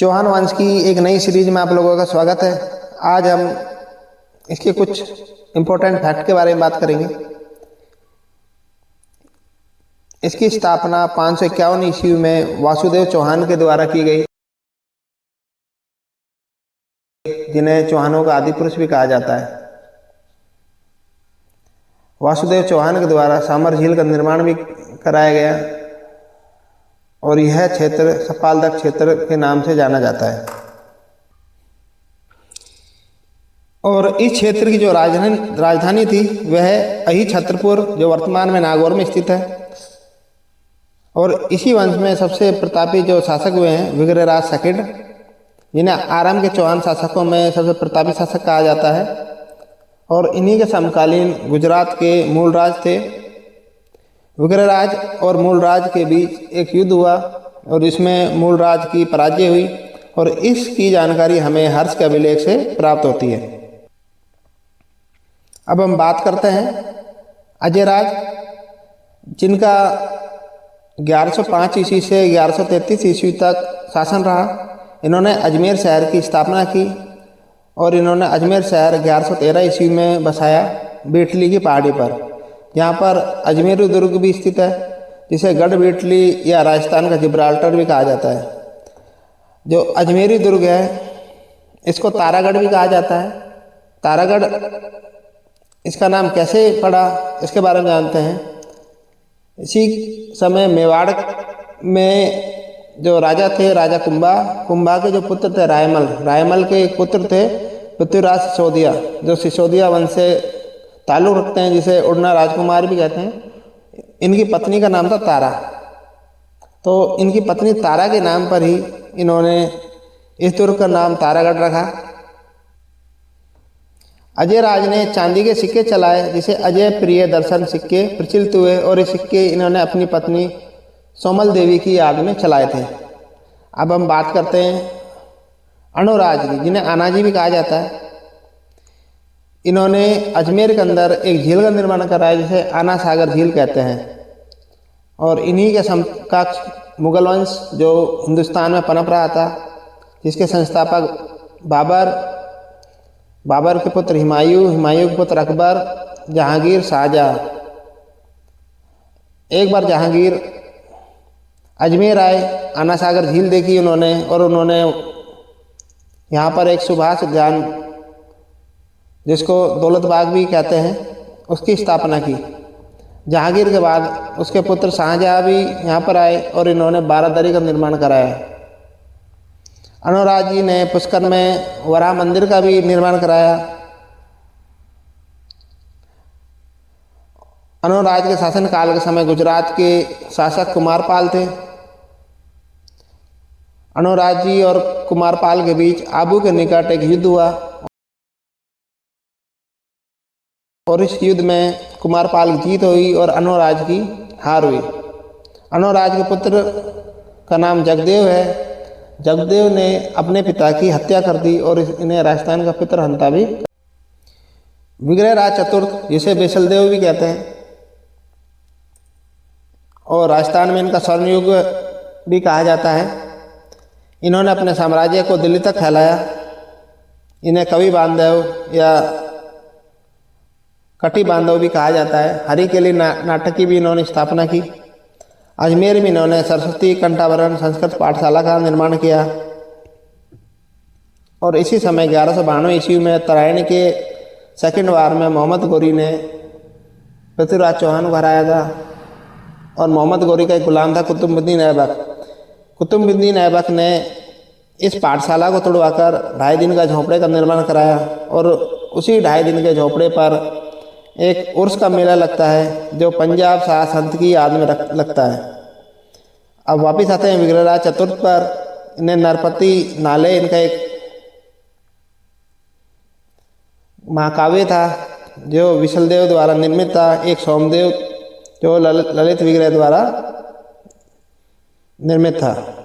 चौहान वंश की एक नई सीरीज में आप लोगों का स्वागत है। आज हम इसके कुछ इम्पोर्टेंट फैक्ट के बारे में बात करेंगे। इसकी स्थापना 551 ईस्वी में वासुदेव चौहान के द्वारा की गई, जिन्हें चौहानों का आदि पुरुष भी कहा जाता है। वासुदेव चौहान के द्वारा सामर झील का निर्माण भी कराया गया और यह क्षेत्र सपालदक क्षेत्र के नाम से जाना जाता है। और इस क्षेत्र की जो राजधानी थी वह अही छत्रपुर, जो वर्तमान में नागौर में स्थित है। और इसी वंश में सबसे प्रतापी जो शासक हुए हैं विग्रहराज सकिड, जिन्हें आरंभ के चौहान शासकों में सबसे प्रतापी शासक कहा जाता है। और इन्हीं के समकालीन गुजरात के मूलराज थे। विग्रहराज और मूलराज के बीच एक युद्ध हुआ और इसमें मूलराज की पराजय हुई, और इसकी जानकारी हमें हर्ष के अभिलेख से प्राप्त होती है। अब हम बात करते हैं अजयराज, जिनका 1105 ईस्वी से 1133 ईस्वी तक शासन रहा। इन्होंने अजमेर शहर की स्थापना की और इन्होंने अजमेर शहर 1113 ईस्वी में बसाया, बेटली की पहाड़ी पर, जहाँ पर अजमेरी दुर्ग भी स्थित है, जिसे गढ़ बेटली या राजस्थान का जिब्राल्टर भी कहा जाता है। जो अजमेरी दुर्ग है इसको तारागढ़ भी कहा जाता है। तारागढ़, इसका नाम कैसे पड़ा इसके बारे में जानते हैं। इसी समय मेवाड़ में जो राजा थे, राजा कुंभा के जो पुत्र थे रायमल के एक पुत्र थे पृथ्वीराज सिसोदिया, जो सिसोदिया वंश से ताल्लुक़ रखते हैं, जिसे उड़ना राजकुमार भी कहते हैं। इनकी पत्नी का नाम था तारा, तो इनकी पत्नी तारा के नाम पर ही इन्होंने इस दुर्ग का नाम तारागढ़ रखा। अजयराज ने चांदी के सिक्के चलाए, जिसे अजय प्रिय दर्शन सिक्के प्रचलित हुए, और ये सिक्के इन्होंने अपनी पत्नी सोमल देवी की याद में चलाए थे। अब हम बात करते हैं अनुराज की, जिन्हें आनाजी भी कहा जाता है। इन्होंने अजमेर के अंदर एक झील का निर्माण कराया, जिसे आना सागर झील कहते हैं। और इन्हीं के समकक्ष मुगल वंश जो हिंदुस्तान में पनप रहा था, जिसके संस्थापक बाबर के पुत्र हुमायूं के पुत्र अकबर, जहांगीर, शाहजहां। एक बार जहांगीर अजमेर आए, आना सागर झील देखी उन्होंने, और उन्होंने यहाँ पर एक सुभाष उद्यान, जिसको दौलत बाग भी कहते हैं, उसकी स्थापना की। जहांगीर के बाद उसके पुत्र शाहजहां भी यहाँ पर आए और इन्होंने बारादरी का निर्माण कराया। अनुराज जी ने पुष्कर में वराह मंदिर का भी निर्माण कराया। अनुराज के शासनकाल के समय गुजरात के शासक कुमारपाल थे। अनुराज जी और कुमारपाल के बीच आबू के निकट एक युद्ध हुआ, और इस युद्ध में कुमारपाल की जीत हुई और अनुराज की हार हुई। अनुराज के पुत्र का नाम जगदेव है। जगदेव ने अपने पिता की हत्या कर दी और इन्हें राजस्थान का पितृहंता भी। विग्रहराज चतुर्थ, जिसे बेसलदेव भी कहते हैं, और राजस्थान में इनका स्वर्णयुग भी कहा जाता है। इन्होंने अपने साम्राज्य को दिल्ली तक फैलाया। इन्हें कवि बांधव या कटी बांधव भी कहा जाता है। हरि के लिए नाटक की भी इन्होंने स्थापना की। अजमेर में इन्होंने सरस्वती कंठाभरण संस्कृत पाठशाला का निर्माण किया। और इसी समय 1192 ईस्वी में तराइन के सेकंड वार में मोहम्मद गोरी ने पृथ्वीराज चौहान को हराया था। और मोहम्मद गोरी का एक गुलाम था कुतुबुद्दीन ऐबक। कुतुबुद्दीन ऐबक ने इस पाठशाला को तोड़वाकर 2.5 दिन का झोंपड़े का निर्माण कराया, और उसी 2.5 दिन के झोंपड़े पर एक उर्स का मेला लगता है, जो पंजाब शाह संत की याद में लगता है। अब वापिस आते हैं विग्रहराज चतुर्थ पर। इन्हें नरपति नाले, इनका एक महाकाव्य था जो विशलदेव द्वारा निर्मित था। एक सोमदेव जो ललित विग्रह द्वारा निर्मित था।